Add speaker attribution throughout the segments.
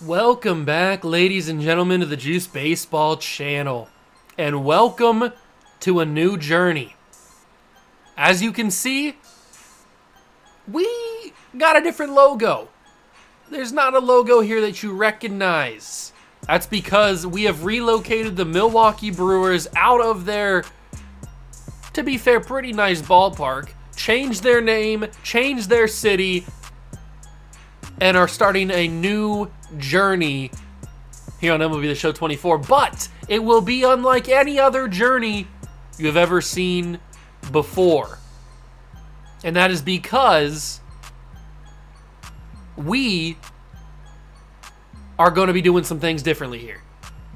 Speaker 1: Welcome back, ladies and gentlemen, to the Juice Baseball channel, and welcome to a new journey. As you can see, we got a different logo. There's not a logo here that you recognize. That's because we have relocated the Milwaukee Brewers out of their, to be fair, pretty nice ballpark, changed their name, changed their city, and are starting a new journey here on MLB The Show 24. But it will be unlike any other journey you have ever seen before. And that is because we are going to be doing some things differently here.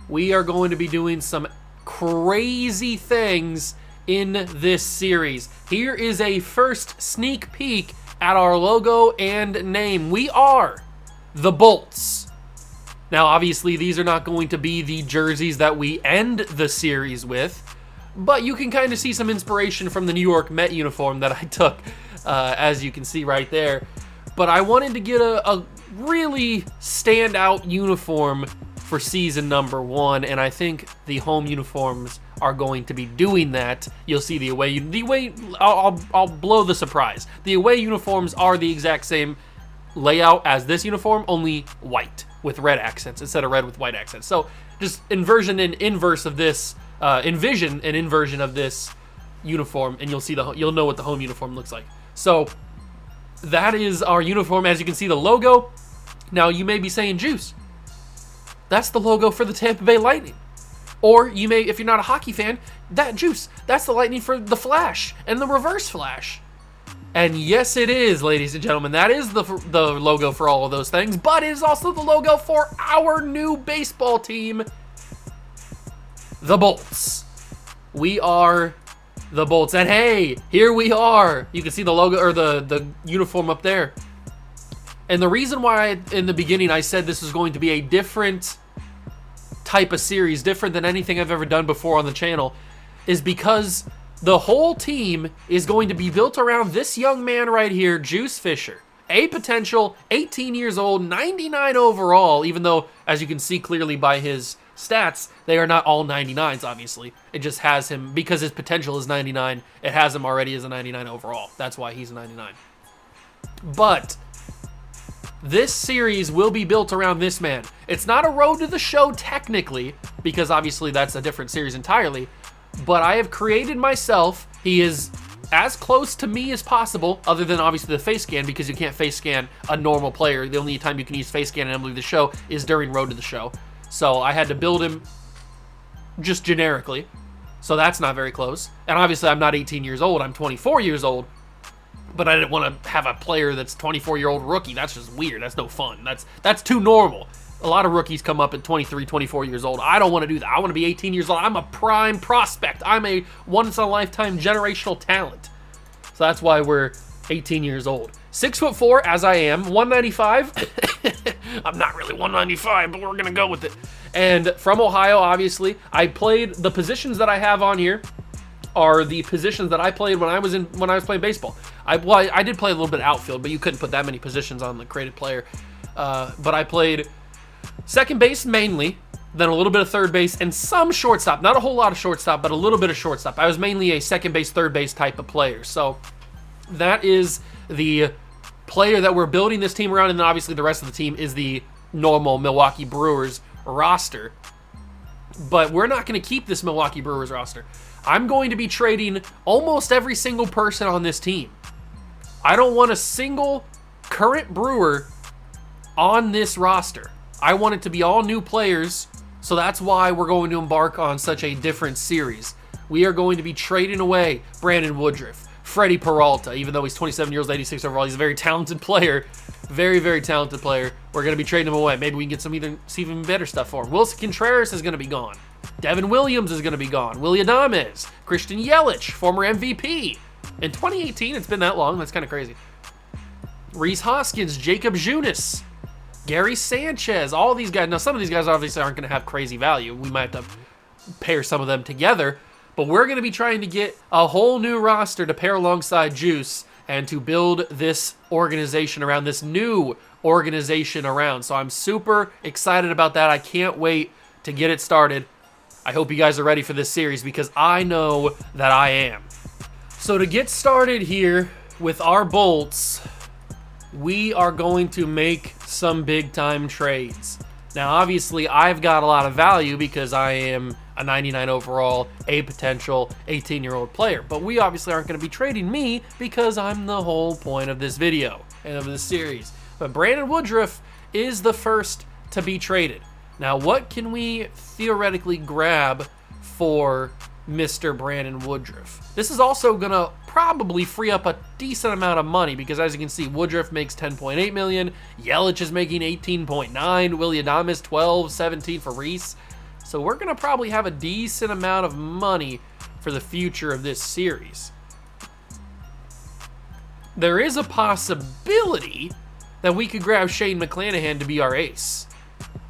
Speaker 1: We are going to be doing some crazy things in this series. Here is a first sneak peek at our logo and name. We are the Bolts. Now, obviously, these are not going to be the jerseys that we end the series with, but you can kind of see some inspiration from the New York Met uniform that I took, as you can see right there. But I wanted to get a really standout uniform for season number 1, and I think the home uniforms are going to be doing that. You'll see the away. I'll blow the surprise. The away uniforms are the exact same layout as this uniform, only white with red accents instead of red with white accents. So just envision an inversion of this uniform, and you'll know what the home uniform looks like. So that is our uniform. As you can see, the logo. Now you may be saying, Juice, that's the logo for the Tampa Bay Lightning. Or you may, if you're not a hockey fan, that's the Lightning for the Flash and the Reverse Flash. And yes, it is, ladies and gentlemen. That is the logo for all of those things, but it is also the logo for our new baseball team, the Bolts. We are the Bolts. And hey, here we are. You can see the logo, or the uniform up there. And the reason why in the beginning I said this is going to be a different type of series, different than anything I've ever done before on the channel, is because the whole team is going to be built around this young man right here, Juice Fisher. A potential 18 years old, 99 overall, even though, as you can see clearly by his stats, they are not all 99s, obviously. It just has him, because his potential is 99, it has him already as a 99 overall. That's why he's a 99. But this series will be built around this man. It's not a road to the show technically, because obviously that's a different series entirely, but I have created myself. He is as close to me as possible, other than obviously the face scan, because you can't face scan a normal player. The only time you can use face scan in MLB The Show is during Road to the Show. So I had to build him just generically, so that's not very close. And obviously I'm not 18 years old, I'm 24 years old. But I didn't want to have a player that's 24-year-old rookie. That's just weird. That's no fun. That's too normal. A lot of rookies come up at 23, 24 years old. I don't want to do that. I want to be 18 years old. I'm a prime prospect. I'm a once-in-a-lifetime generational talent. So that's why we're 18 years old. 6'4", as I am. 195. I'm not really 195, but we're going to go with it. And from Ohio, obviously. I played the positions that I have on here are the positions that I played when I was playing baseball. I did play a little bit of outfield, but you couldn't put that many positions on the created player. But I played second base mainly, then a little bit of third base, and some shortstop. Not a whole lot of shortstop, but a little bit of shortstop. I was mainly a second base, third base type of player. So that is the player that we're building this team around, and then obviously the rest of the team is the normal Milwaukee Brewers roster. But we're not going to keep this Milwaukee Brewers roster. I'm going to be trading almost every single person on this team. I don't want a single current Brewer on this roster. I want it to be all new players, so that's why we're going to embark on such a different series. We are going to be trading away Brandon Woodruff, Freddie Peralta, even though he's 27 years old, 86 overall. He's a very talented player. Very, very talented player. We're going to be trading him away. Maybe we can get some even better stuff for him. Wilson Contreras is going to be gone. Devin Williams is going to be gone. Willie Adames. Christian Yelich, former MVP. In 2018, it's been that long. That's kind of crazy. Rhys Hoskins, Jacob Junis, Gary Sanchez, all these guys. Now, some of these guys obviously aren't going to have crazy value. We might have to pair some of them together. But we're going to be trying to get a whole new roster to pair alongside Juice and to build this organization around, this new organization around. So I'm super excited about that. I can't wait to get it started. I hope you guys are ready for this series because I know that I am. So to get started here with our Bolts, we are going to make some big time trades. Now, obviously, I've got a lot of value because I am a 99 overall, a potential 18-year-old player. But we obviously aren't going to be trading me because I'm the whole point of this video and of this series. But Brandon Woodruff is the first to be traded. Now, what can we theoretically grab for Mr. Brandon Woodruff? This is also going to probably free up a decent amount of money because, as you can see, Woodruff makes $10.8 million, Yelich is making $18.9, Willy Adames $12, $17 for Reese. So we're going to probably have a decent amount of money for the future of this series. There is a possibility that we could grab Shane McClanahan to be our ace.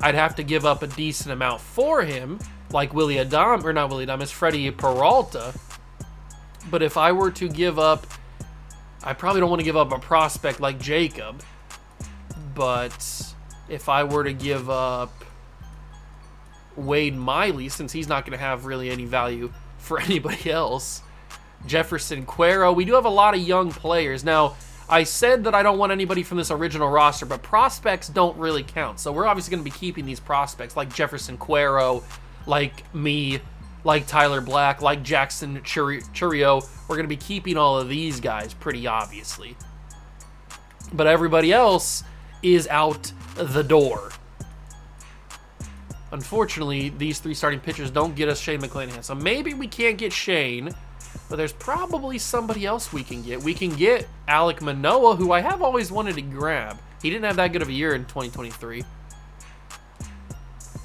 Speaker 1: I'd have to give up a decent amount for him, like Willy Adames, or not Willy Adames, Freddie Peralta. But if I were to give up, I probably don't want to give up a prospect like Jacob. But if I were to give up Wade Miley, since he's not going to have really any value for anybody else, Jefferson Cuero, we do have a lot of young players. Now, I said that I don't want anybody from this original roster, but prospects don't really count. So we're obviously going to be keeping these prospects like Jefferson Cuero, like me, like Tyler Black, like Jackson Churio. We're going to be keeping all of these guys pretty obviously. But everybody else is out the door. Unfortunately, these three starting pitchers don't get us Shane McClanahan. So maybe we can't get Shane, but there's probably somebody else we can get. We can get Alek Manoah, who I have always wanted to grab. He didn't have that good of a year in 2023.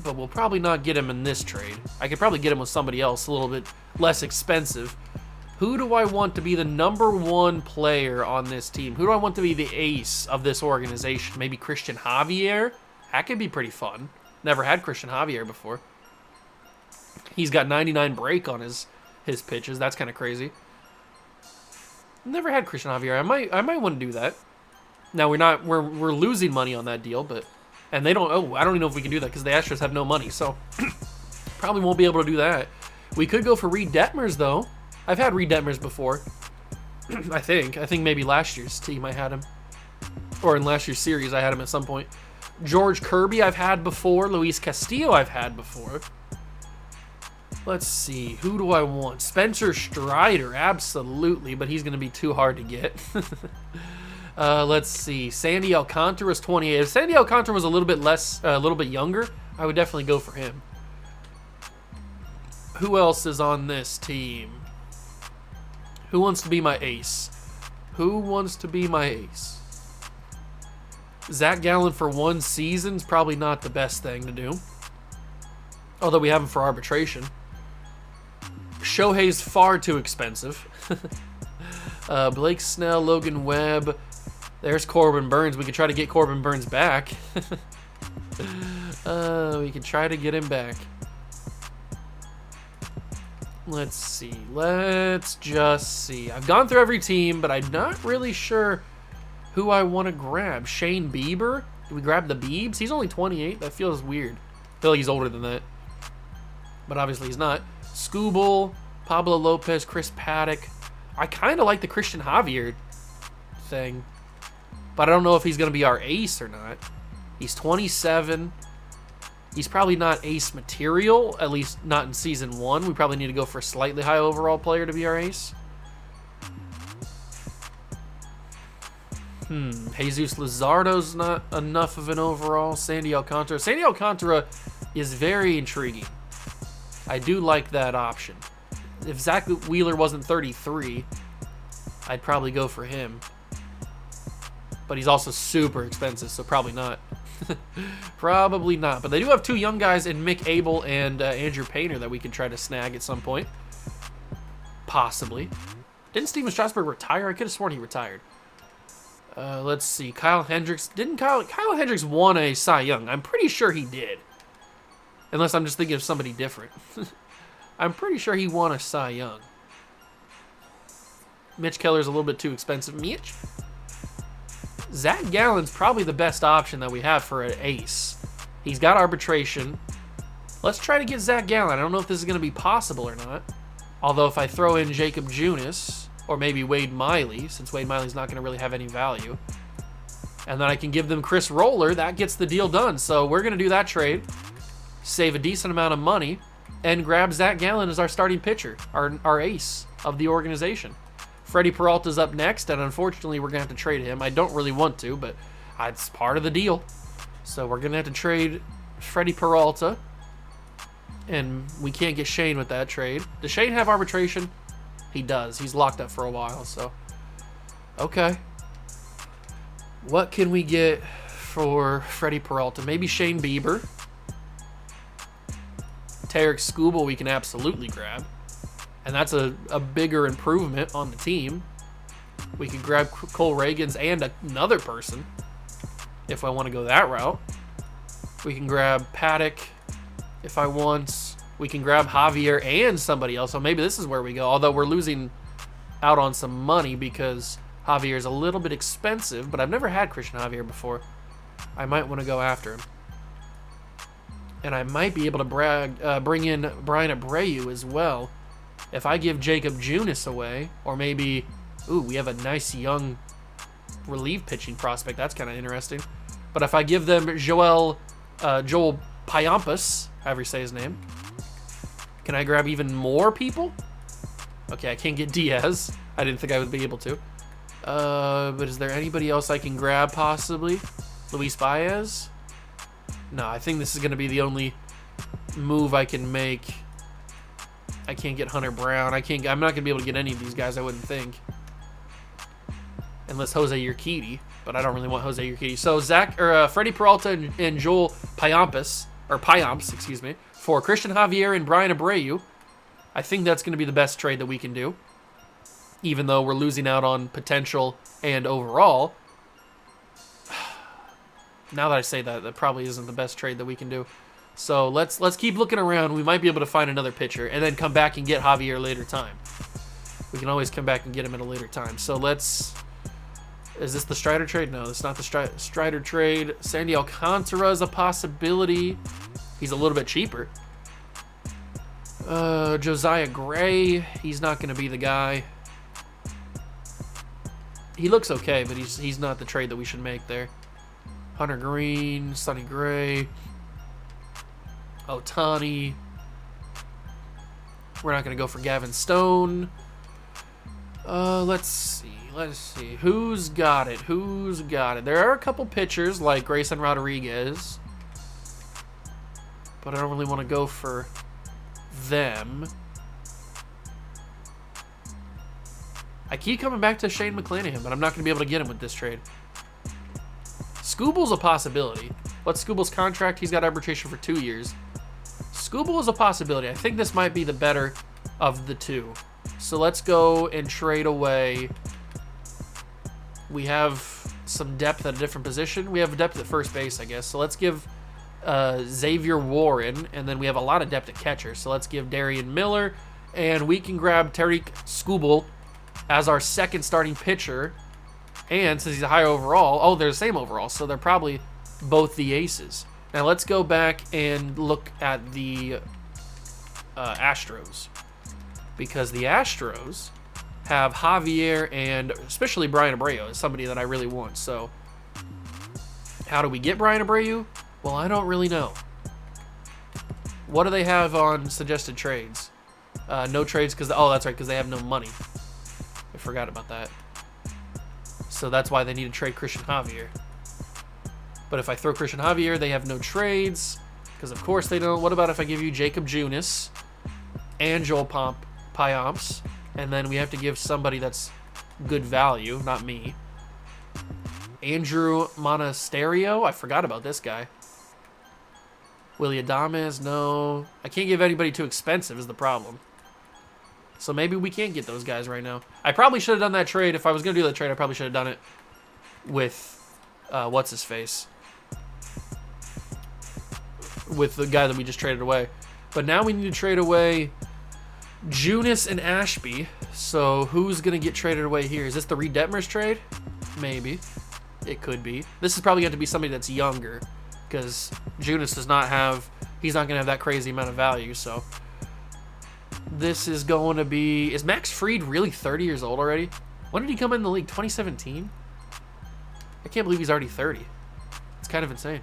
Speaker 1: But we'll probably not get him in this trade. I could probably get him with somebody else a little bit less expensive. Who do I want to be the #1 player on this team? Who do I want to be the ace of this organization? Maybe Christian Javier? That could be pretty fun. Never had Christian Javier before. He's got 99 break on his pitches. That's kind of crazy. Never had Christian Javier. I might want to do that. Now we're losing money on that deal, but and they don't. Oh, I don't even know if we can do that because the Astros have no money, so probably won't be able to do that. We could go for Reed Detmers though. I've had Reed Detmers before. I think maybe last year's team I had him, or in last year's series I had him at some point. George Kirby I've had before. Luis Castillo I've had before. Let's see. Who do I want? Spencer Strider, absolutely, but he's going to be too hard to get. Let's see. Sandy Alcantara is 28. If Sandy Alcantara was a little bit younger, I would definitely go for him. Who else is on this team? Who wants to be my ace? Who wants to be my ace? Zach Gallen for 1 season's probably not the best thing to do. Although we have him for arbitration. Shohei's far too expensive. Blake Snell, Logan Webb. There's Corbin Burns. We could try to get Corbin Burns back. We can try to get him back. Let's see. Let's just see. I've gone through every team, but I'm not really sure who I want to grab. Shane Bieber? Do we grab the Biebs? He's only 28. That feels weird. I feel like he's older than that. But obviously he's not. Scooble, Pablo Lopez, Chris Paddock. I kind of like the Christian Javier thing. But I don't know if he's going to be our ace or not. He's 27. He's probably not ace material, at least not in season 1. We probably need to go for a slightly high overall player to be our ace. Jesus Luzardo's not enough of an overall. Sandy Alcantara. Sandy Alcantara is very intriguing. I do like that option. If Zach Wheeler wasn't 33, I'd probably go for him. But he's also super expensive, so probably not. Probably not. But they do have 2 young guys in Mick Abel and Andrew Painter that we can try to snag at some point. Possibly. Didn't Steven Strasburg retire? I could have sworn he retired. Let's see. Kyle Hendricks. Didn't Kyle Hendricks won a Cy Young? I'm pretty sure he did. Unless I'm just thinking of somebody different. I'm pretty sure he won a Cy Young. Mitch Keller's a little bit too expensive. Mitch? Zach Gallen's probably the best option that we have for an ace. He's got arbitration. Let's try to get Zach Gallen. I don't know if this is going to be possible or not. Although if I throw in Jacob Junis, or maybe Wade Miley, since Wade Miley's not going to really have any value, and then I can give them Chris Roller, that gets the deal done. So we're going to do that trade, save a decent amount of money, and grab Zach Gallen as our starting pitcher, our ace of the organization. Freddie Peralta's up next, and unfortunately we're going to have to trade him. I don't really want to, but it's part of the deal. So we're going to have to trade Freddie Peralta, and we can't get Shane with that trade. Does Shane have arbitration? He does. He's locked up for a while, so. Okay. What can we get for Freddie Peralta? Maybe Shane Bieber. Tarek Skubal we can absolutely grab. And that's a bigger improvement on the team. We could grab Cole Reagans and another person if I want to go that route. We can grab Paddock if I want. We can grab Javier and somebody else. So maybe this is where we go. Although we're losing out on some money because Javier is a little bit expensive. But I've never had Christian Javier before. I might want to go after him. And I might be able to bring in Brian Abreu as well. If I give Jacob Junis away, or maybe, ooh, we have a nice young relief pitching prospect. That's kind of interesting. But if I give them Joel Payampas, however you say his name, can I grab even more people? Okay, I can't get Diaz. I didn't think I would be able to. But is there anybody else I can grab possibly? Luis Baez? No, I think this is going to be the only move I can make. I can't get Hunter Brown. I'm not going to be able to get any of these guys, I wouldn't think. Unless Jose Urquidy, but I don't really want Jose Urquidy. So Freddie Peralta and Joel Payamps, excuse me, for Christian Javier and Brian Abreu. I think that's going to be the best trade that we can do. Even though we're losing out on potential and overall. Now that I say that, that probably isn't the best trade that we can do. So let's keep looking around. We might be able to find another pitcher and then come back and get Javier later time. We can always come back and get him at a later time. So let's... Is this the Strider trade? No, it's not the Strider trade. Sandy Alcantara is a possibility. He's a little bit cheaper. Josiah Gray. He's not going to be the guy. He looks okay, but he's not the trade that we should make there. Hunter Green, Sonny Gray, Otani. We're not going to go for Gavin Stone. Let's see. Who's got it? There are a couple pitchers like Grayson Rodriguez, but I don't really want to go for them. I keep coming back to Shane McClanahan, but I'm not going to be able to get him with this trade. Skubal's a possibility. What's Skubal's contract? He's got arbitration for 2 years. Skubal is a possibility. I think this might be the better of the two. So let's go and trade away. We have some depth at a different position. We have depth at first base, I guess. So let's give Xavier Warren, and then we have a lot of depth at catcher. So let's give Darian Miller, and we can grab Tariq Skubal as our second starting pitcher. And since he's a higher overall, they're the same overall, so they're probably both the aces. Now let's go back and look at the Astros. Because the Astros have Javier and especially Brian Abreu is somebody that I really want. So how do we get Brian Abreu? Well, I don't really know. What do they have on suggested trades? No trades because, that's right, because they have no money. I forgot about that. So that's why they need to trade Christian Javier. But if I throw Christian Javier, they have no trades. Because, of course, they don't. What about if I give you Jacob Junis and Joel Payamps? And then we have to give somebody that's good value, not me. Andrew Monasterio? I forgot about this guy. Willie Adames? No. I can't give anybody too expensive is the problem. So maybe we can't get those guys right now. I probably should have done that trade. If I was going to do that trade, I probably should have done it with, what's-his-face? With the guy that we just traded away. But now we need to trade away Junis and Ashby. So who's going to get traded away here? Is this the Reed Detmers trade? Maybe. It could be. This is probably going to be somebody that's younger, because Junis does not have, he's not going to have that crazy amount of value. So this is going to be, is Max Fried really 30 years old already? When did he come in the league? 2017? I can't believe he's already 30. It's kind of insane.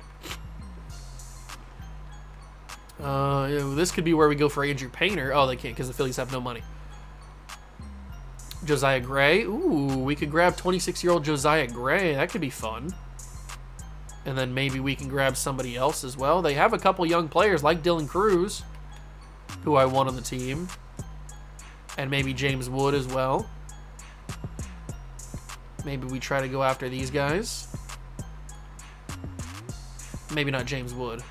Speaker 1: This could be where we go for Andrew Painter. Oh, they can't because the Phillies have no money. Josiah Gray. Ooh, we could grab 26-year-old Josiah Gray. That could be fun. And then maybe we can grab somebody else as well. They have a couple young players like Dylan Cruz, who I want on the team. And maybe James Wood as well. Maybe we try to go after these guys. Maybe not James Wood.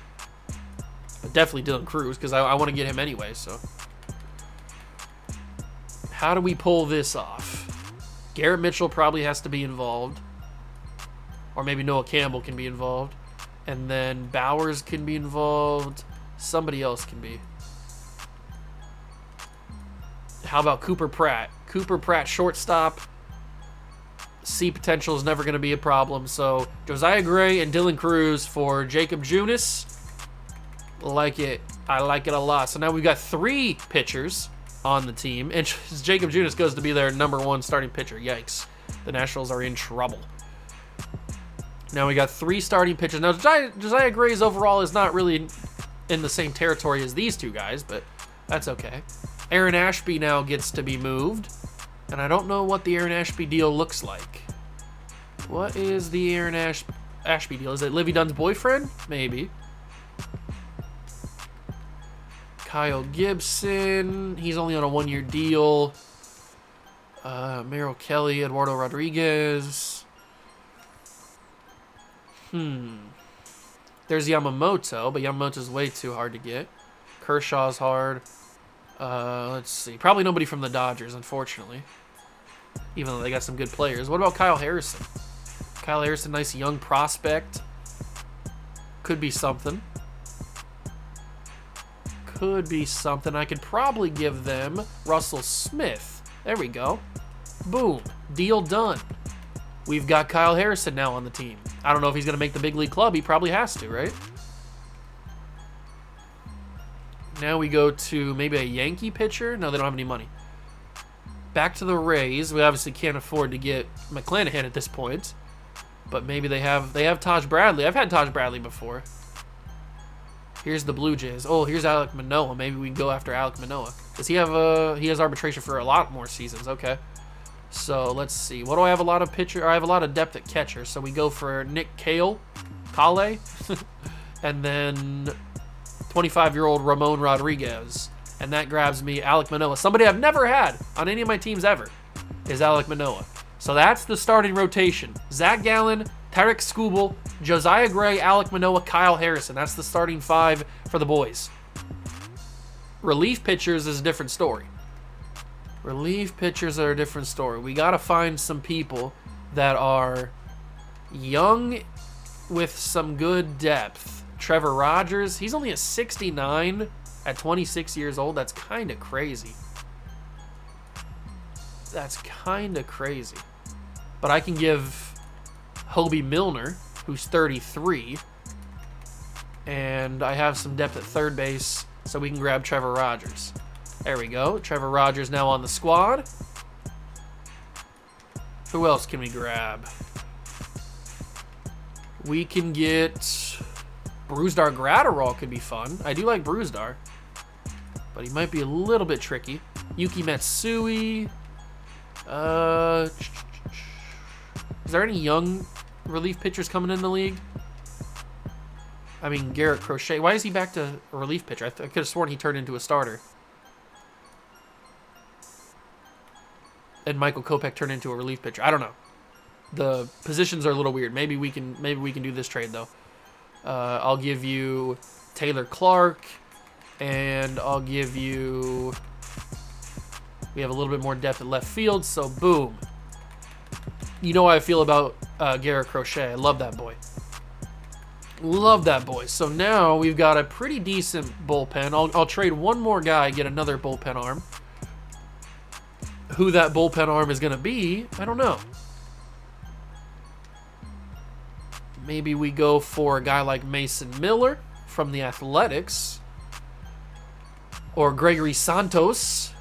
Speaker 1: But definitely Dylan Cruz, because I want to get him anyway, so. How do we pull this off? Garrett Mitchell probably has to be involved. Or maybe Noah Campbell can be involved. And then Bowers can be involved. Somebody else can be. How about Cooper Pratt? Cooper Pratt, shortstop. C potential is never going to be a problem. So Josiah Gray and Dylan Cruz for Jacob Junis. Like it. I like it a lot. So now we've got 3 pitchers on the team. And Jacob Junis goes to be their #1 starting pitcher. Yikes. The Nationals are in trouble. Now we got 3 starting pitchers. Now Josiah Gray's overall is not really in the same territory as these 2 guys, but that's okay. Aaron Ashby now gets to be moved. And I don't know what the Aaron Ashby deal looks like. What is the Aaron Ashby deal? Is it Livy Dunn's boyfriend? Maybe. Kyle Gibson. He's only on a 1-year deal. Merrill Kelly, Eduardo Rodriguez. There's Yamamoto, but Yamamoto's way too hard to get. Kershaw's hard. Let's see. Probably nobody from the Dodgers, unfortunately. Even though they got some good players. What about Kyle Harrison? Kyle Harrison, nice young prospect. Could be something. Could be something. I could probably give them Russell Smith. There we go. Boom. Deal done. We've got Kyle Harrison now on the team. I don't know if he's going to make the big league club. He probably has to, right? Now we go to maybe a Yankee pitcher. No, they don't have any money. Back to the Rays. We obviously can't afford to get McClanahan at this point. But maybe they have Taj Bradley. I've had Taj Bradley before. Here's the Blue Jays. Oh, here's Alek Manoah. Maybe we can go after Alek Manoah. Does he have he has arbitration for a lot more seasons. Okay. So let's see. What do I have? A lot of pitcher. I have a lot of depth at catcher. So we go for Nick Kale, and then 25-year-old Ramon Rodriguez. And that grabs me Alek Manoah. Somebody I've never had on any of my teams ever is Alek Manoah. So that's the starting rotation. Zach Gallen, Tarek Skubal, Josiah Gray, Alek Manoah, Kyle Harrison. That's the starting 5 for the boys. Relief pitchers is a different story. Relief pitchers are a different story. We got to find some people that are young with some good depth. Trevor Rogers, he's only a 69 at 26 years old. That's kind of crazy. That's kind of crazy. But I can give Hobie Milner, who's 33, and I have some depth at third base, so we can grab Trevor Rogers. There we go. Trevor Rogers now on the squad. Who else can we grab? We can get Brusdar Gratterall. Could be fun. I do like Brusdar, but he might be a little bit tricky. Yuki Matsui. Is there any young relief pitchers coming in the league? I mean, Garrett Crochet. Why is he back to a relief pitcher? I could have sworn he turned into a starter. And Michael Kopech turned into a relief pitcher. I don't know. The positions are a little weird. Maybe we can do this trade though. I'll give you Taylor Clark, and I'll give you. We have a little bit more depth at left field, so boom. You know how I feel about Garrett Crochet. I love that boy. Love that boy. So now we've got a pretty decent bullpen. I'll trade one more guy, get another bullpen arm. who that bullpen arm is going to be, I don't know. Maybe we go for a guy like Mason Miller from the Athletics. Or Gregory Santos,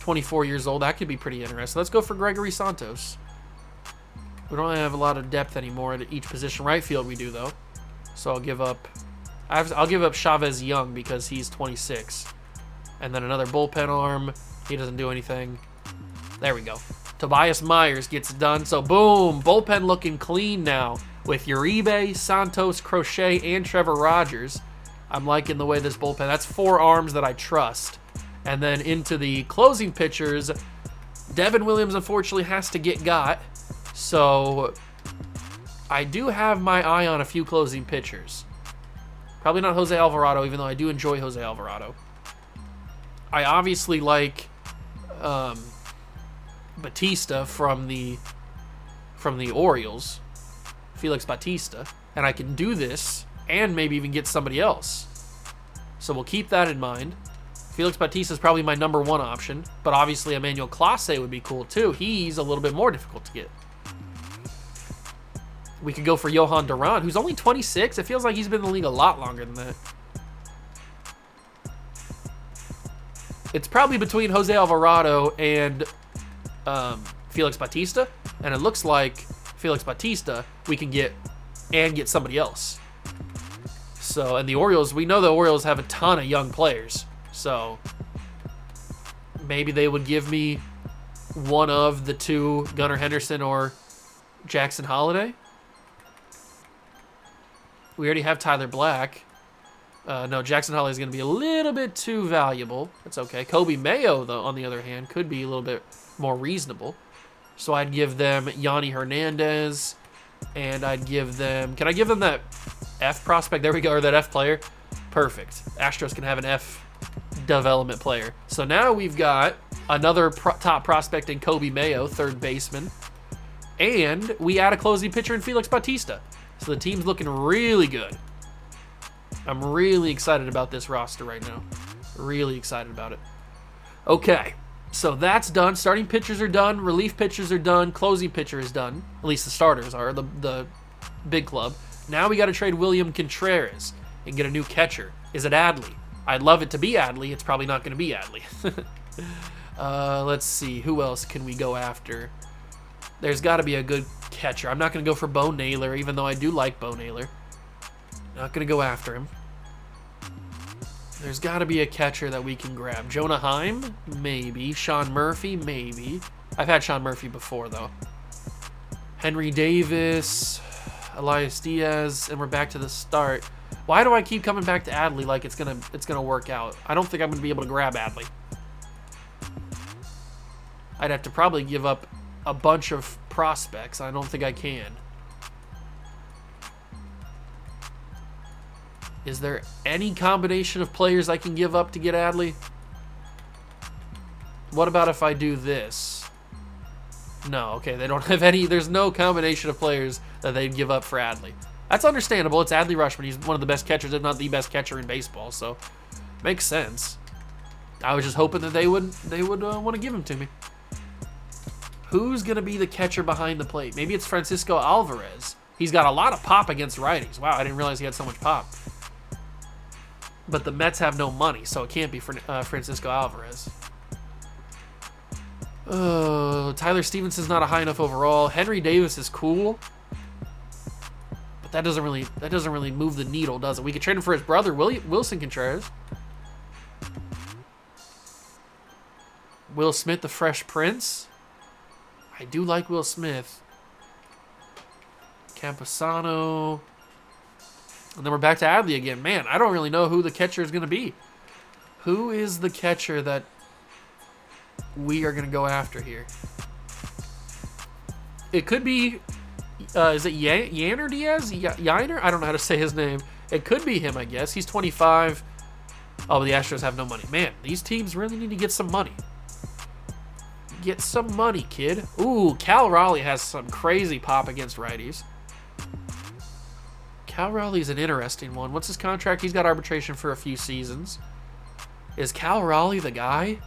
Speaker 1: 24 years old. That could be pretty interesting. Let's go for Gregory Santos. We don't have a lot of depth anymore at each position. Right field we do, though. So I'll give up Chavez Young because he's 26. And then another bullpen arm. He doesn't do anything. There we go. Tobias Myers gets it done. So boom, bullpen looking clean now with Uribe, Santos, Crochet, and Trevor Rogers. I'm liking the way this bullpen. That's 4 arms that I trust. And then into the closing pitchers, Devin Williams unfortunately has to get got. So I do have my eye on a few closing pitchers. Probably not Jose Alvarado, even though I do enjoy Jose Alvarado. I obviously like Batista from the Orioles, Felix Batista, and I can do this and maybe even get somebody else. So we'll keep that in mind. Felix Batista is probably my number 1 option, but obviously Emmanuel Clase would be cool too. He's a little bit more difficult to get. We could go for Johan Duran, who's only 26. It feels like he's been in the league a lot longer than that. It's probably between Jose Alvarado and Felix Batista, and it looks like Felix Batista we can get somebody else. So, and the Orioles, we know the Orioles have a ton of young players, so maybe they would give me one of the 2, Gunnar Henderson or Jackson Holiday. We already have Tyler Black. No, Jackson Holiday is going to be a little bit too valuable. That's okay. Kobe Mayo, though, on the other hand, could be a little bit more reasonable. So I'd give them Yanni Hernandez, and I'd give them... Can I give them that F prospect? There we go, or that F player. Perfect. Astros can have an F development player. So now we've got another top prospect in Kobe Mayo, third baseman. And we add a closing pitcher in Felix Batista. So the team's looking really good. I'm really excited about this roster right now. Really excited about it. Okay, so that's done. Starting pitchers are done. Relief pitchers are done. Closing pitcher is done. At least the starters are, the big club. Now we got to trade William Contreras and get a new catcher. Is it Adley? I'd love it to be Adley. It's probably not going to be Adley. Let's see. Who else can we go after? There's got to be a good catcher. I'm not going to go for Bo Naylor, even though I do like Bo Naylor. Not going to go after him. There's got to be a catcher that we can grab. Jonah Heim? Maybe. Sean Murphy? Maybe. I've had Sean Murphy before, though. Henry Davis, Elias Diaz, and we're back to the start. Why do I keep coming back to Adley like it's gonna work out? I don't think I'm gonna be able to grab Adley. I'd have to probably give up a bunch of prospects. I don't think I can. Is there any combination of players I can give up to get Adley? What about if I do this? No, okay, they don't have any. There's no combination of players that they'd give up for Adley. That's understandable. It's Adley Rutschman. He's one of the best catchers, if not the best catcher in baseball, so makes sense. I was just hoping that they would want to give him to me. Who's going to be the catcher behind the plate? Maybe it's Francisco Alvarez. He's got a lot of pop against righties. Wow, I didn't realize he had so much pop. But the Mets have no money, so it can't be Francisco Alvarez. Tyler Stevenson's not a high enough overall. Henry Davis is cool, but that doesn't really move the needle, does it? We could trade him for his brother, Wilson Contreras. Will Smith, the Fresh Prince. I do like Will Smith. Camposano. And then we're back to Adley again. Man, I don't really know who the catcher is going to be. Who is the catcher that we are going to go after here? It could be, is it Yanner Diaz? Yanner? I don't know how to say his name. It could be him, I guess. He's 25. Oh, but the Astros have no money. Man, these teams really need to get some money. Get some money, kid. Ooh, Cal Raleigh has some crazy pop against righties. Cal Raleigh's an interesting one. What's his contract? He's got arbitration for a few seasons. Is Cal Raleigh the guy?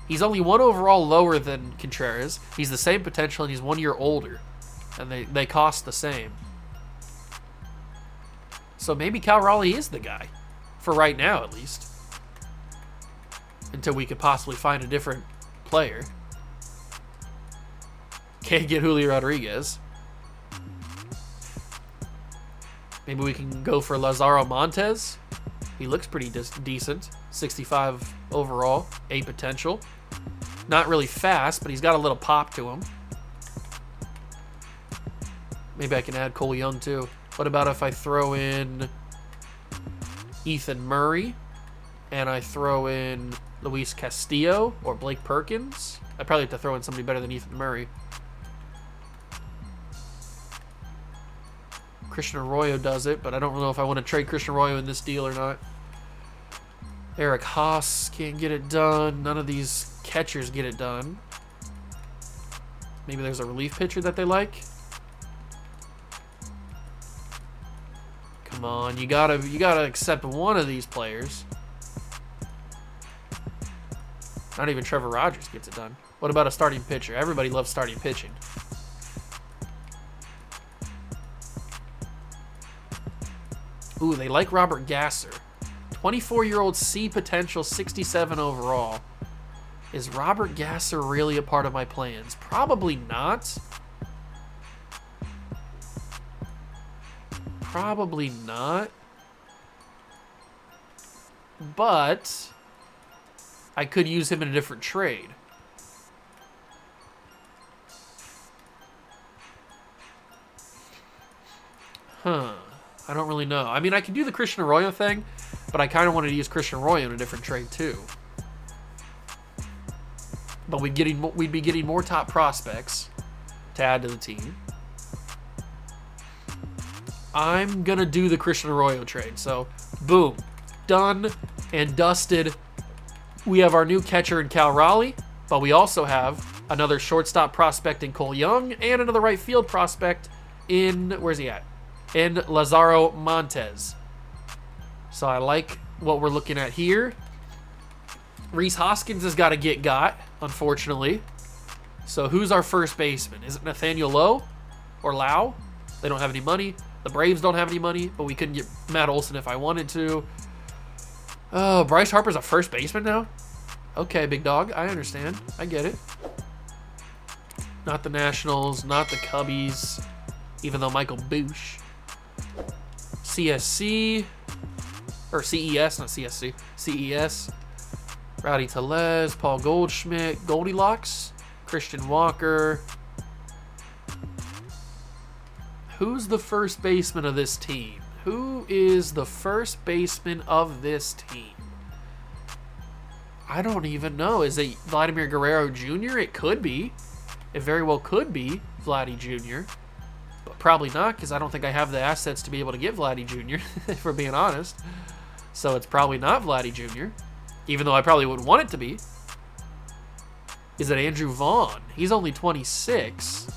Speaker 1: He's only 1 overall lower than Contreras. He's the same potential, and he's 1 year older. And they cost the same. So maybe Cal Raleigh is the guy. For right now, at least. Until we could possibly find a different player. Can't get Julio Rodriguez. Maybe we can go for Lazaro Montes. He looks pretty decent. 65 overall, A potential. Not really fast, but he's got a little pop to him. Maybe I can add Cole Young too. What about if I throw in Ethan Murray and I throw in Luis Castillo or Blake Perkins? I probably have to throw in somebody better than Ethan Murray. Christian Arroyo does it, but I don't know if I want to trade Christian Arroyo in this deal or not. Eric Haas can't get it done. None of these catchers get it done. Maybe there's a relief pitcher that they like. Come on, you gotta accept one of these players. Not even Trevor Rogers gets it done. What about a starting pitcher? Everybody loves starting pitching. Ooh, they like Robert Gasser. 24-year-old C potential, 67 overall. Is Robert Gasser really a part of my plans? Probably not. Probably not. But I could use him in a different trade. I don't really know. I mean, I can do the Christian Arroyo thing, but I kind of wanted to use Christian Arroyo in a different trade too. But we'd be getting more top prospects to add to the team. I'm going to do the Christian Arroyo trade. So, boom. Done and dusted. We have our new catcher in Cal Raleigh, but we also have another shortstop prospect in Cole Young and another right field prospect in, where's he at? In Lazaro Montes. So I like what we're looking at here. Reese Hoskins has got to got, unfortunately. So who's our first baseman? Is it Nathaniel Lowe or Lau? They don't have any money. The Braves don't have any money, but we couldn't get Matt Olson if I wanted to. Oh, Bryce Harper's a first baseman now? Okay, big dog. I understand. I get it. Not the Nationals, not the Cubbies, even though Michael Bush. CSC, or CES, not CSC, CES. Rowdy Tellez, Paul Goldschmidt, Goldilocks, Christian Walker. Who's the first baseman of this team? Who is the first baseman of this team? I don't even know. Is it Vladimir Guerrero Jr.? It could be. It very well could be Vladdy Jr., but probably not, because I don't think I have the assets to be able to get Vladdy Jr., if we're being honest. So it's probably not Vladdy Jr., even though I probably would want it to be. Is it Andrew Vaughn? He's only 26.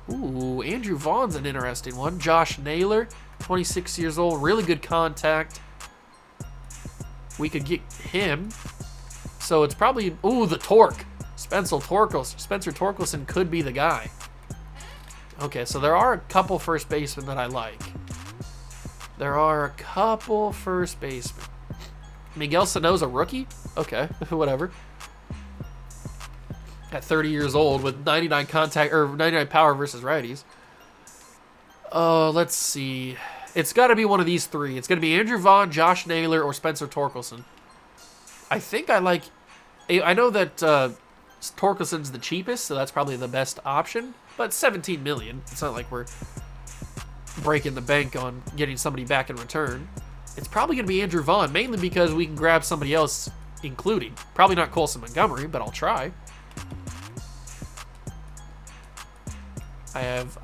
Speaker 1: Ooh, Andrew Vaughn's an interesting one. Josh Naylor, 26 years old, really good contact. We could get him. So it's probably, ooh, the Torque. Spencer Torkelson could be the guy. Okay, so there are a couple first basemen that I like. There are a couple first basemen. Miguel Sano's a rookie? Okay, whatever. At 30 years old with 99 power versus righties. Let's see. It's got to be one of these three. It's going to be Andrew Vaughn, Josh Naylor, or Spencer Torkelson. I think I like... I know that Torkelson's the cheapest, so that's probably the best option. But $17 million. It's not like we're breaking the bank on getting somebody back in return. It's probably going to be Andrew Vaughn, mainly because we can grab somebody else, including. Probably not Colson Montgomery, but I'll try. I have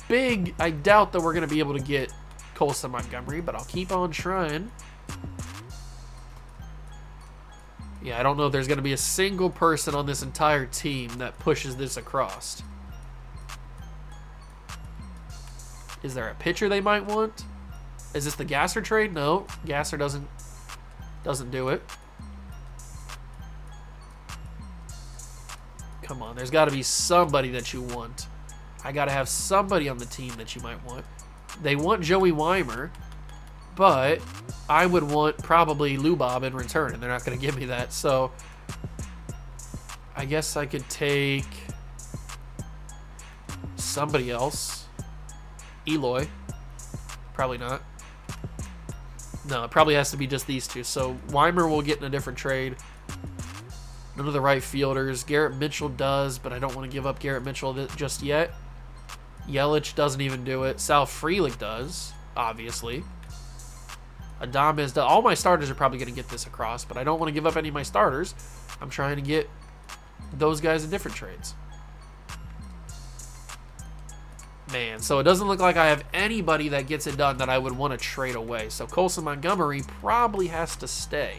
Speaker 1: I doubt that we're going to be able to get Colson Montgomery, but I'll keep on trying. Yeah, I don't know if there's going to be a single person on this entire team that pushes this across. Is there a pitcher they might want? Is this the Gasser trade? No, Gasser doesn't do it. Come on, there's got to be somebody that you want. I got to have somebody on the team that you might want. They want Joey Weimer, but I would want probably Lou Bob in return, and they're not going to give me that. So I guess I could take somebody else. Eloy. Probably not. No, it probably has to be just these two. So Weimer will get in a different trade. None of the right fielders. Garrett Mitchell does, but I don't want to give up Garrett Mitchell just yet. Yelich doesn't even do it. Sal Frelick does, obviously. Adames does. All my starters are probably going to get this across, but I don't want to give up any of my starters. I'm trying to get those guys in different trades. Man, so it doesn't look like I have anybody that gets it done that I would want to trade away. So Colson Montgomery probably has to stay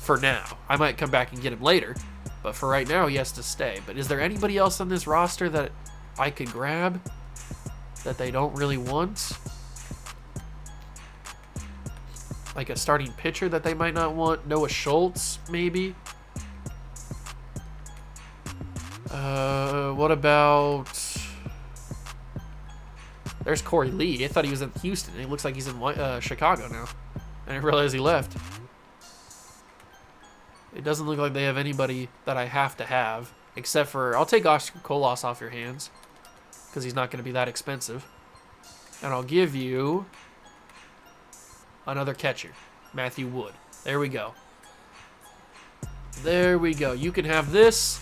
Speaker 1: for now. I might come back and get him later, but for right now, he has to stay. But is there anybody else on this roster that I could grab that they don't really want? Like a starting pitcher that they might not want? Noah Schultz, maybe? What about... There's Corey Lee. I thought he was in Houston. It looks like he's in Chicago now. I didn't realize he left. It doesn't look like they have anybody that I have to have, except for... I'll take Oscar Colas off your hands, because he's not going to be that expensive. And I'll give you another catcher, Matthew Wood. There we go. There we go. You can have this,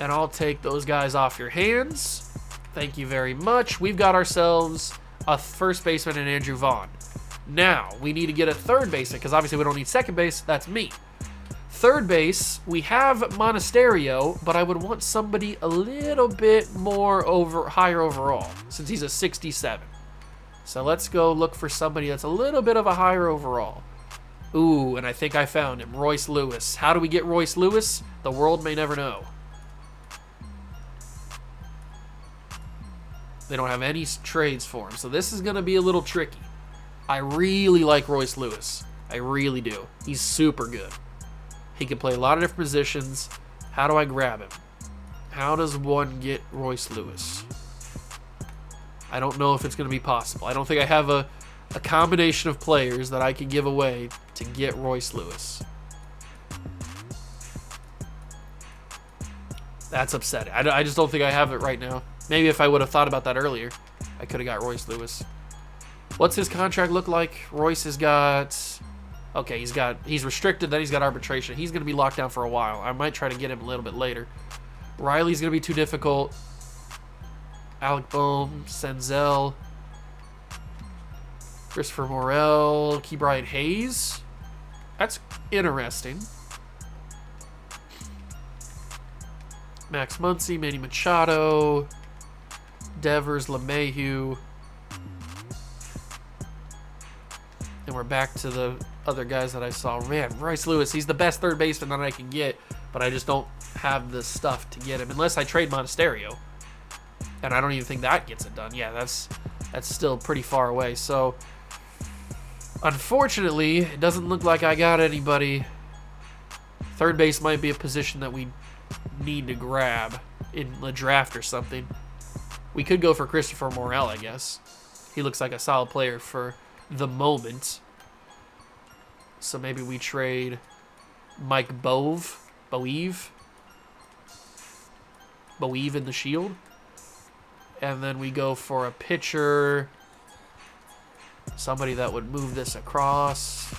Speaker 1: and I'll take those guys off your hands. Thank you very much. We've got ourselves a first baseman in Andrew Vaughn. Now, we need to get a third baseman, because obviously we don't need second base. That's me. Third base, we have Monasterio, but I would want somebody a little bit more higher overall, since he's a 67. So let's go look for somebody that's a little bit of a higher overall. Ooh, and I think I found him, Royce Lewis. How do we get Royce Lewis? The world may never know. They don't have any trades for him, so this is going to be a little tricky. I really like Royce Lewis. I really do. He's super good. He can play a lot of different positions. How do I grab him? How does one get Royce Lewis? I don't know if it's going to be possible. I don't think I have a combination of players that I can give away to get Royce Lewis. That's upsetting. I just don't think I have it right now. Maybe if I would have thought about that earlier, I could have got Royce Lewis. What's his contract look like? Royce has got... Okay, he's restricted, then he's got arbitration. He's going to be locked down for a while. I might try to get him a little bit later. Riley's going to be too difficult. Alec Bohm, Senzel, Christopher Morel, Key Brian Hayes. That's interesting. Max Muncy, Manny Machado, Devers, LeMahieu. And we're back to the other guys that I saw. Man, Royce Lewis, he's the best third baseman that I can get, but I just don't have the stuff to get him unless I trade Monasterio. And I don't even think that gets it done. Yeah, that's still pretty far away. So, unfortunately, it doesn't look like I got anybody. Third base might be a position that we need to grab in the draft or something. We could go for Christopher Morel, I guess. He looks like a solid player for the moment. So maybe we trade Mike Boeve in the Shield. And then we go for a pitcher. Somebody that would move this across.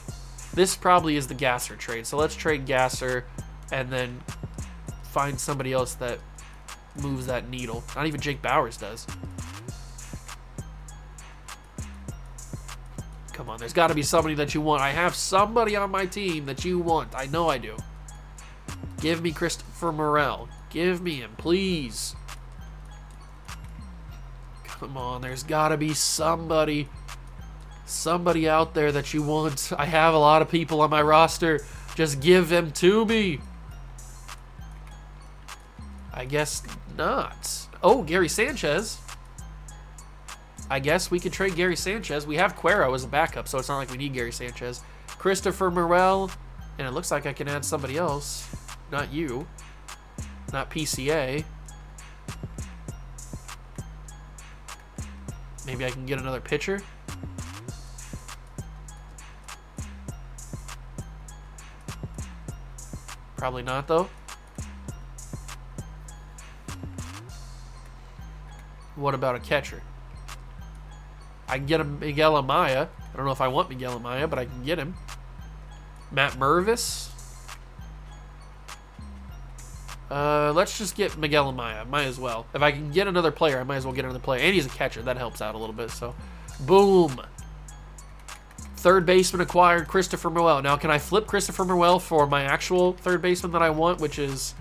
Speaker 1: This probably is the Gasser trade. So let's trade Gasser and then find somebody else that moves that needle. Not even Jake Bowers does. Come on, there's got to be somebody that you want. I have somebody on my team that you want. I know I do. Give me Christopher Morel. Give me him, please. Come on, there's got to be somebody out there that you want. I have a lot of people on my roster. Just give them to me. I guess not. Oh, Gary Sanchez. I guess we could trade Gary Sanchez. We have Cuero as a backup, so it's not like we need Gary Sanchez. Christopher Morel, and it looks like I can add somebody else. Not you. Not PCA. Maybe I can get another pitcher. Probably not, though. What about a catcher? I can get a Miguel Amaya. I don't know if I want Miguel Amaya, but I can get him. Matt Mervis. Let's just get Miguel Amaya. Might as well. If I can get another player, I might as well get another player. And he's a catcher. That helps out a little bit. So, boom. Third baseman acquired, Christopher Morel. Now, can I flip Christopher Morel for my actual third baseman that I want, which is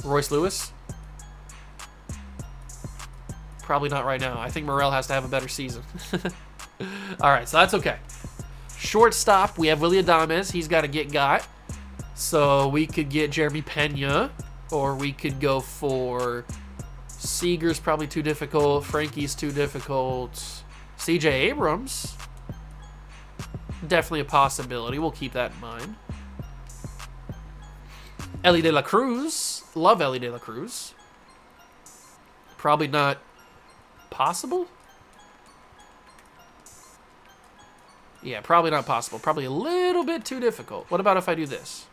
Speaker 1: Royce Lewis? Probably not right now. I think Morel has to have a better season. All right, so that's okay. Shortstop, we have Willy Adames. He's got to get got. So we could get Jeremy Pena, or we could go for Seager's probably too difficult. Frankie's too difficult. CJ Abrams, definitely a possibility. We'll keep that in mind. Ellie De La Cruz, love Ellie De La Cruz. Probably not possible. Yeah, probably not possible. Probably a little bit too difficult. What about if I do this?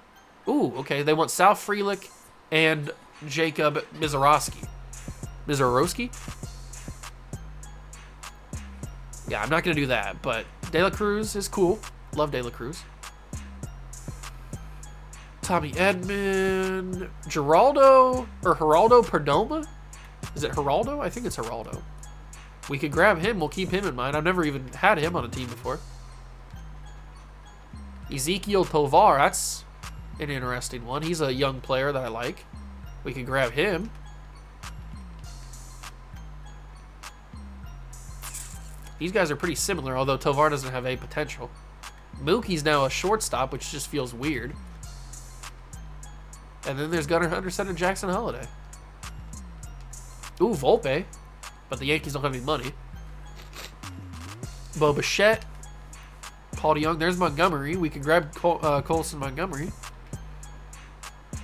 Speaker 1: Ooh, okay. They want Sal Frelick and Jacob Mizorowski. Yeah, I'm not going to do that, but De La Cruz is cool. Love De La Cruz. Tommy Edman. Geraldo Perdomo? Is it Geraldo? I think it's Geraldo. We could grab him. We'll keep him in mind. I've never even had him on a team before. Ezekiel Tovar. That's an interesting one. He's a young player that I like. We could grab him. These guys are pretty similar, although Tovar doesn't have a potential. Mookie's now a shortstop, which just feels weird. And then there's Gunnar Henderson and Jackson Holliday. Ooh, Volpe. But the Yankees don't have any money. Bo Bichette. Paul DeYoung. There's Montgomery. We can grab Colson Montgomery.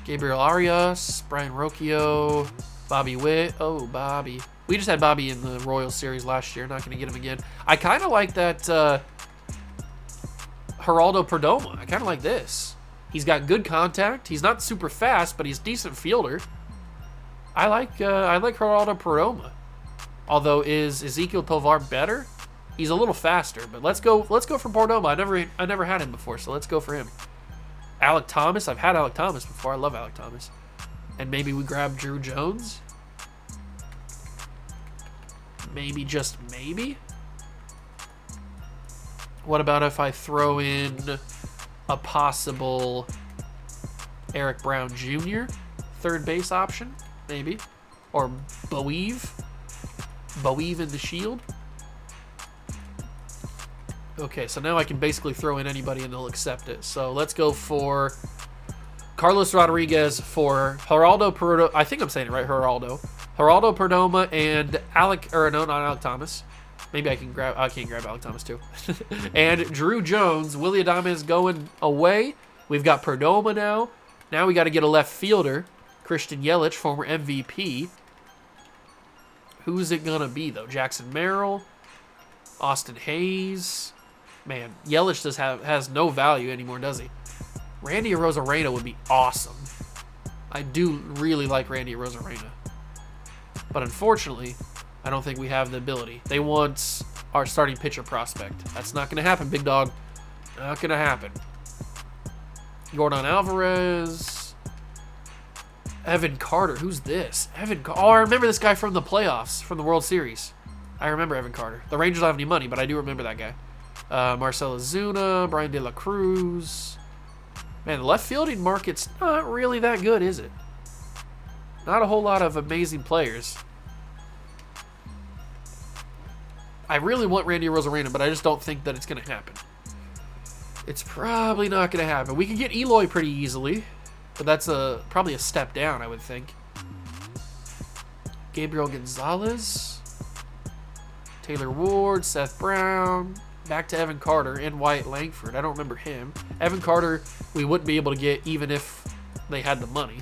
Speaker 1: Gabriel Arias. Brian Rocchio. Bobby Witt. Oh, Bobby. We just had Bobby in the Royals series last year. Not going to get him again. I kind of like that Geraldo Perdomo. I kind of like this. He's got good contact. He's not super fast, but he's a decent fielder. I like Geraldo Perdomo. Although, is Ezekiel Tovar better? He's a little faster, but let's go for Perdomo. I never had him before, so let's go for him. Alec Thomas. I've had Alec Thomas before. I love Alec Thomas. And maybe we grab Drew Jones. Maybe, just maybe. What about if I throw in a possible Eric Brown Jr. third base option? Maybe. Or Boeave in the Shield. Okay, so now I can basically throw in anybody and they'll accept it. So let's go for Carlos Rodriguez for Geraldo Perdomo. I think I'm saying it right, Geraldo Perdomo and not Alec Thomas. Maybe I can't grab Alec Thomas too. And Drew Jones. Willy Adames going away. We've got Perdomo now. Now we got to get a left fielder. Christian Yelich, former MVP. Who's it going to be, though? Jackson Merrill. Austin Hayes. Man, Yelich has no value anymore, does he? Randy Arozarena would be awesome. I do really like Randy Arozarena. But unfortunately, I don't think we have the ability. They want our starting pitcher prospect. That's not going to happen, big dog. Not going to happen. Jordan Alvarez. Evan Carter. Who's this? Oh, I remember this guy from the playoffs, from the World Series. I remember Evan Carter. The Rangers don't have any money, but I do remember that guy. Marcell Ozuna, Brian De La Cruz. Man, the left fielding market's not really that good, is it? Not a whole lot of amazing players. I really want Randy Arozarena, but I just don't think that it's going to happen. It's probably not going to happen. We can get Eloy pretty easily, but that's probably a step down, I would think. Gabriel Gonzalez. Taylor Ward, Seth Brown. Back to Evan Carter and Wyatt Langford. I don't remember him. Evan Carter, we wouldn't be able to get even if they had the money.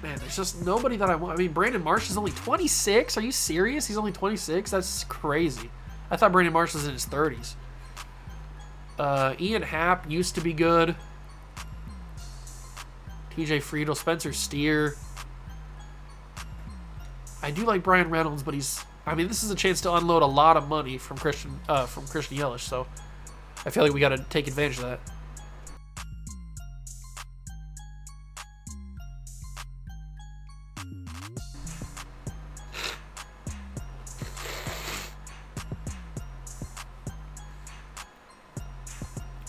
Speaker 1: Man, there's just nobody that I want. I mean, Brandon Marsh is only 26. Are you serious? He's only 26? That's crazy. I thought Brandon Marsh was in his 30s. Ian Happ used to be good. TJ Friedel, Spencer Steer. I do like Brian Reynolds, but he's... I mean, this is a chance to unload a lot of money from Christian Yelich, so I feel like we got to take advantage of that.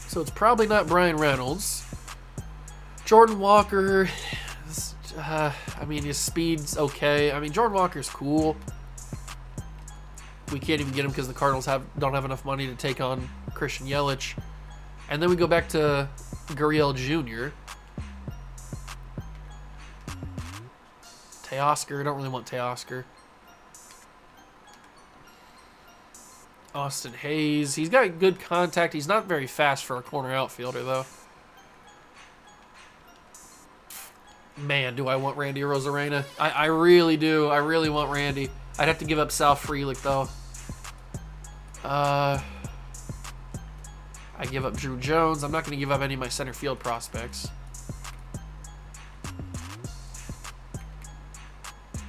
Speaker 1: So it's probably not Brian Reynolds. Jordan Walker... I mean, his speed's okay. I mean, Jordan Walker's cool. We can't even get him because the Cardinals don't have enough money to take on Christian Yelich. And then we go back to Gurriel Jr. Teoscar, I don't really want Teoscar. Austin Hayes, he's got good contact. He's not very fast for a corner outfielder, though. Man, do I want Randy Arozarena. I really do. I really want Randy. I'd have to give up Sal Frelick, though. I give up Drew Jones. I'm not going to give up any of my center field prospects.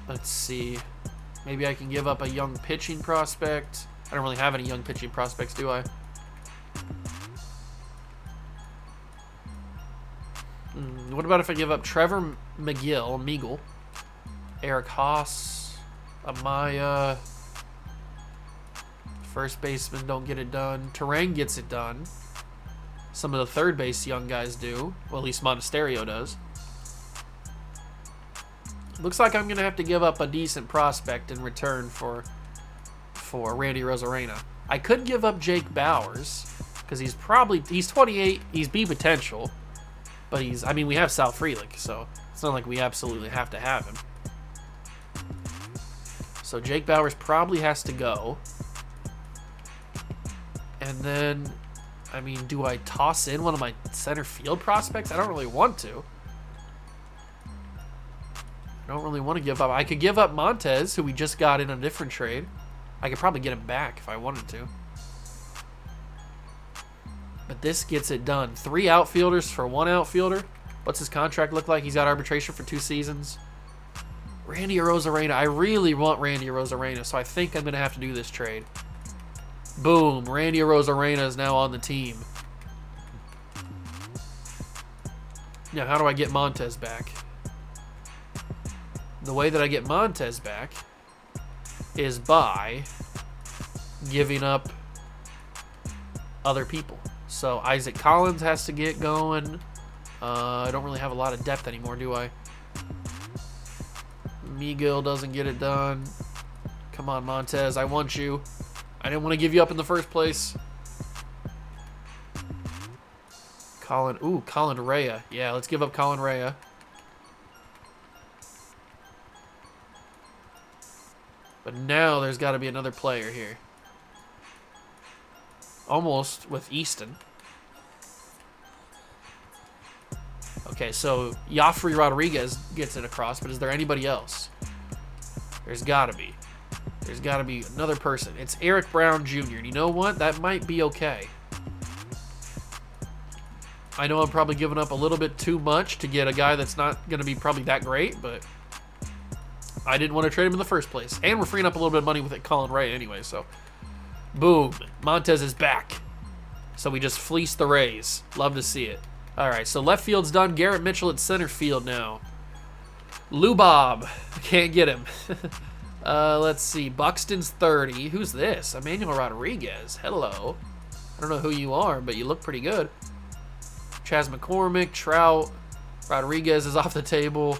Speaker 1: Let's see. Maybe I can give up a young pitching prospect. I don't really have any young pitching prospects, do I? What about if I give up Trevor Meagle, Eric Haas, Amaya, first baseman don't get it done. Terang gets it done. Some of the third base young guys do. Well, at least Monasterio does. Looks like I'm going to have to give up a decent prospect in return for Randy Arozarena. I could give up Jake Bowers because he's 28, he's B potential. But I mean, we have Sal Frelick, so it's not like we absolutely have to have him. So Jake Bowers probably has to go. And then, I mean, do I toss in one of my center field prospects? I don't really want to. I don't really want to give up. I could give up Montez, who we just got in a different trade. I could probably get him back if I wanted to. But this gets it done. 3 outfielders for 1 outfielder. What's his contract look like? He's got arbitration for 2 seasons. Randy Arozarena. I really want Randy Arozarena, so I think I'm going to have to do this trade. Boom. Randy Arozarena is now on the team. Now, how do I get Montez back? The way that I get Montez back is by giving up other people. So Isaac Collins has to get going. I don't really have a lot of depth anymore, do I? Miguel doesn't get it done. Come on, Montez. I want you. I didn't want to give you up in the first place. Colin Rea. Yeah, let's give up Colin Rea. But now there's got to be another player here. Almost with Easton. Okay, so Yafri Rodriguez gets it across, but is there anybody else? There's got to be. There's got to be another person. It's Eric Brown Jr. And you know what? That might be okay. I know I'm probably giving up a little bit too much to get a guy that's not going to be probably that great, but I didn't want to trade him in the first place. And we're freeing up a little bit of money with it, Colin Ray anyway, so... Boom. Montez is back. So we just fleeced the Rays. Love to see it. All right, so left field's done. Garrett Mitchell at center field now. Lou Bob. Can't get him. Let's see. Buxton's 30. Who's this? Emmanuel Rodriguez. Hello. I don't know who you are, but you look pretty good. Chas McCormick, Trout. Rodriguez is off the table.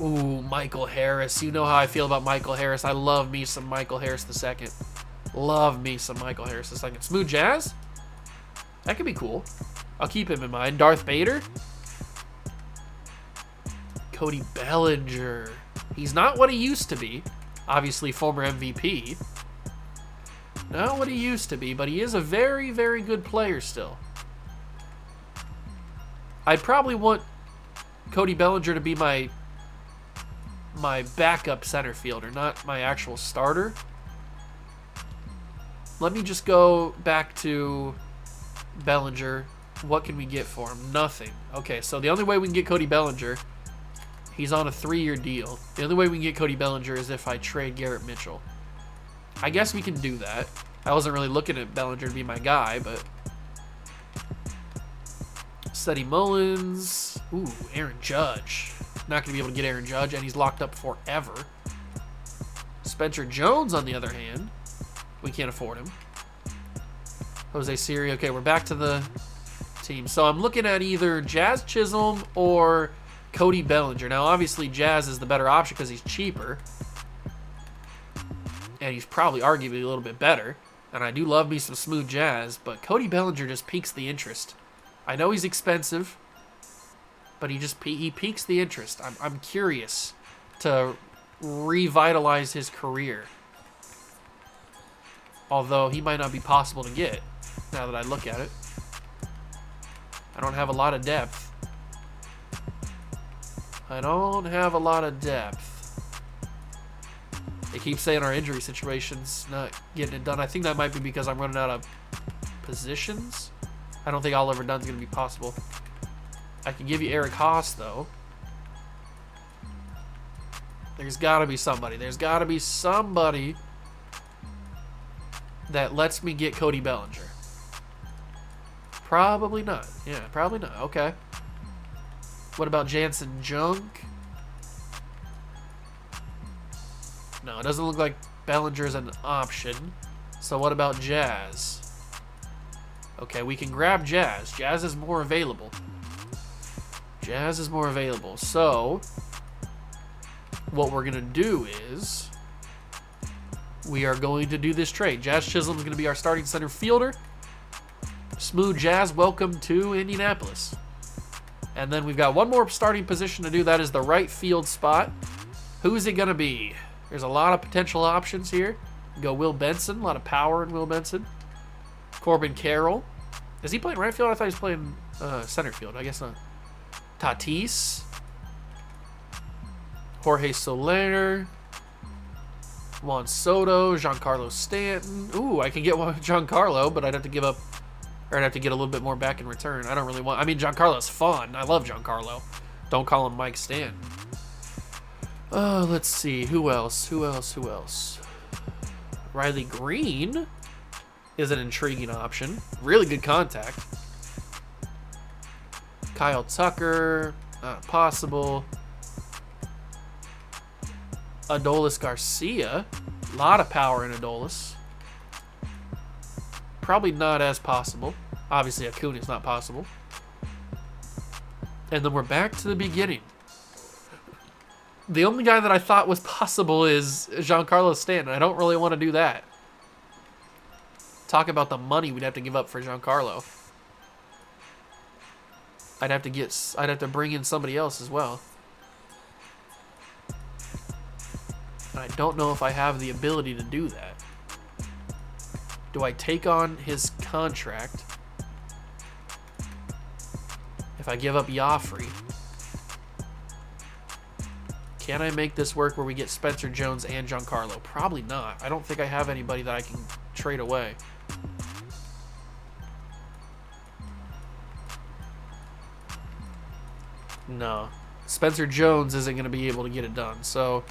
Speaker 1: Ooh, Michael Harris. You know how I feel about Michael Harris. I love me some Michael Harris II. Love me some Michael Harris II. Smooth Jazz? That could be cool. I'll keep him in mind. Darth Bader? Cody Bellinger. He's not what he used to be. Obviously, former MVP. Not what he used to be, but he is a very, very good player still. I'd probably want Cody Bellinger to be my my backup center fielder, not my actual starter. Let me just go back to Bellinger. What can we get for him? Nothing. Okay, so the only way we can get Cody Bellinger, he's on a 3-year deal. The only way we can get Cody Bellinger is if I trade Garrett Mitchell. I guess we can do that. I wasn't really looking at Bellinger to be my guy, but... Ceddy Mullins. Ooh, Aaron Judge. Not going to be able to get Aaron Judge, and he's locked up forever. Spencer Jones, on the other hand, we can't afford him. Jose Siri. Okay, we're back to the team. So I'm looking at either Jazz Chisholm or Cody Bellinger. Now, obviously, Jazz is the better option because he's cheaper. And he's probably arguably a little bit better. And I do love me some smooth Jazz, but Cody Bellinger just piques the interest. I know he's expensive, but he piques the interest. I'm curious to revitalize his career. Although he might not be possible to get, now that I look at it. I don't have a lot of depth. They keep saying our injury situation's not getting it done. I think that might be because I'm running out of positions. I don't think Oliver Dunn's going to be possible. I can give you Eric Haas, though. There's got to be somebody. There's got to be somebody that lets me get Cody Bellinger. Probably not. Yeah, probably not. Okay. What about Jansen Junk? No, it doesn't look like Bellinger's an option. So what about Jazz? Okay, we can grab Jazz. Jazz is more available. So, what we're going to do is we are going to do this trade. Jazz Chisholm is going to be our starting center fielder. Smooth Jazz, welcome to Indianapolis. And then we've got one more starting position to do. That is the right field spot. Who is it going to be? There's a lot of potential options here. Go Will Benson. A lot of power in Will Benson. Corbin Carroll. Is he playing right field? I thought he was playing center field. I guess not. Tatis. Jorge Soler. Juan Soto. Giancarlo Stanton. Ooh, I can get Giancarlo, but I'd have to give up, or I'd have to get a little bit more back in return. I don't really want... I mean, Giancarlo's fun. I love Giancarlo. Don't call him Mike Stanton. Let's see. Who else? Riley Green is an intriguing option. Really good contact. Kyle Tucker, not possible. Adolis Garcia, a lot of power in Adolis. Probably not as possible. Obviously, Acuna is not possible. And then we're back to the beginning. The only guy that I thought was possible is Giancarlo Stanton. I don't really want to do that. Talk about the money we'd have to give up for Giancarlo. I'd have to bring in somebody else as well. And I don't know if I have the ability to do that. Do I take on his contract if I give up Joffrey? Can I make this work where we get Spencer Jones and Giancarlo? Probably not. I don't think I have anybody that I can trade away. No. Spencer Jones isn't going to be able to get it done. So,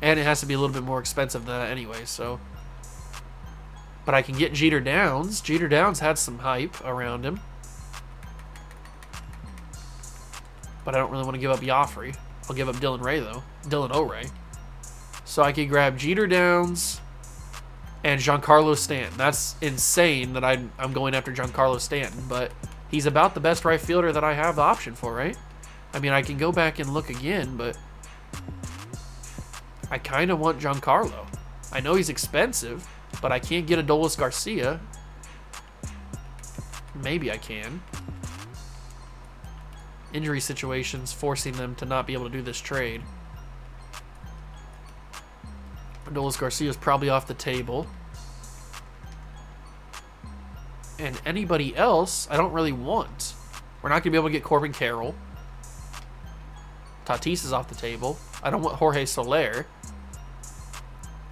Speaker 1: and it has to be a little bit more expensive than that anyway. So, but I can get Jeter Downs. Jeter Downs had some hype around him. But I don't really want to give up Joffrey. I'll give up Dylan Ray, though. Dylan O'Ray. So I can grab Jeter Downs and Giancarlo Stanton. That's insane that I'm going after Giancarlo Stanton, but he's about the best right fielder that I have the option for, right? I mean, I can go back and look again, but I kind of want Giancarlo. I know he's expensive, but I can't get Adolis Garcia. Maybe I can. Injury situations forcing them to not be able to do this trade. Adolis Garcia is probably off the table. And anybody else, I don't really want. We're not going to be able to get Corbin Carroll. Tatis is off the table. I don't want Jorge Soler,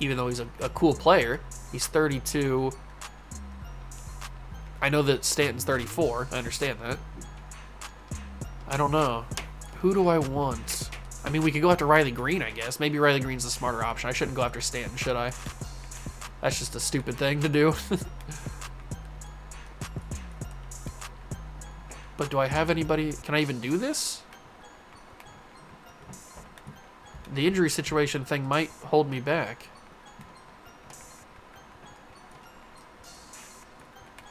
Speaker 1: even though he's a cool player. He's 32. I know that Stanton's 34. I understand that. I don't know. Who do I want? I mean, we could go after Riley Green, I guess. Maybe Riley Green's the smarter option. I shouldn't go after Stanton, should I? That's just a stupid thing to do. But do I have anybody? Can I even do this? The injury situation thing might hold me back.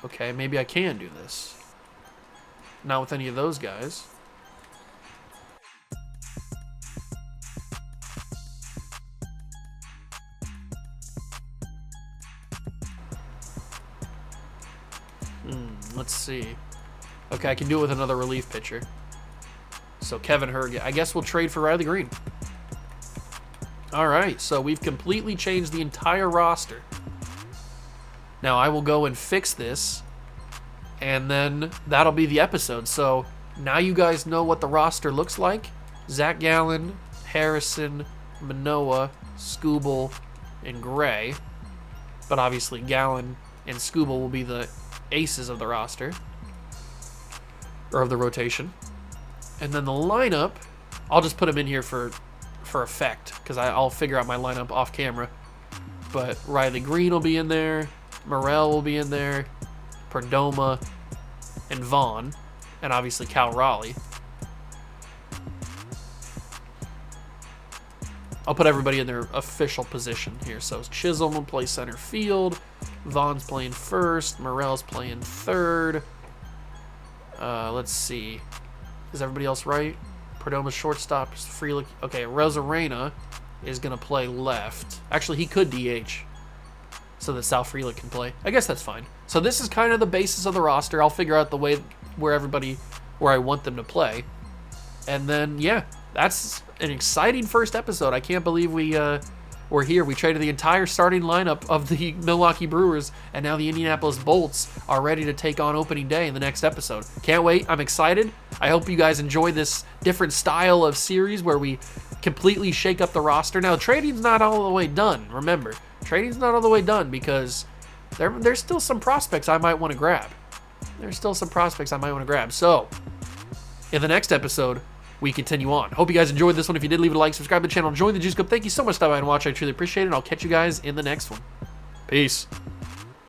Speaker 1: Okay, maybe I can do this. Not with any of those guys. Let's see. Okay, I can do it with another relief pitcher. So Kevin Herg, I guess we'll trade for Riley Green. All right, so we've completely changed the entire roster. Now I will go and fix this, and then that'll be the episode. So now you guys know what the roster looks like. Zach Gallen, Harrison, Manoah, Skubal, and Gray. But obviously Gallen and Skubal will be the aces of the roster, or of the rotation. And then the lineup, I'll just put them in here for effect, because I'll figure out my lineup off camera. But Riley Green will be in there, Morel will be in there, Perdomo, and Vaughn, and obviously Cal Raleigh. I'll put everybody in their official position here. So Chisholm will play center field, Vaughn's playing first, Morel's playing third. Let's see. Is everybody else right? Perdoma's shortstop, Frelick. Okay, Rosarena is going to play left. Actually, he could DH so that Sal Frelick can play. I guess that's fine. So this is kind of the basis of the roster. I'll figure out the way where I want them to play. And then, yeah, that's an exciting first episode. I can't believe we're here. We traded the entire starting lineup of the Milwaukee Brewers, and now the Indianapolis Bolts are ready to take on opening day in the next episode. Can't wait. I'm excited. I hope you guys enjoy this different style of series where we completely shake up the roster. Now, trading's not all the way done. Remember, trading's not all the way done because there's still some prospects I might want to grab. So, in the next episode, we continue on. Hope you guys enjoyed this one. If you did, leave it a like, subscribe to the channel, join the Juice Club. Thank you so much for stopping by and watching. I truly appreciate it. I'll catch you guys in the next one. Peace.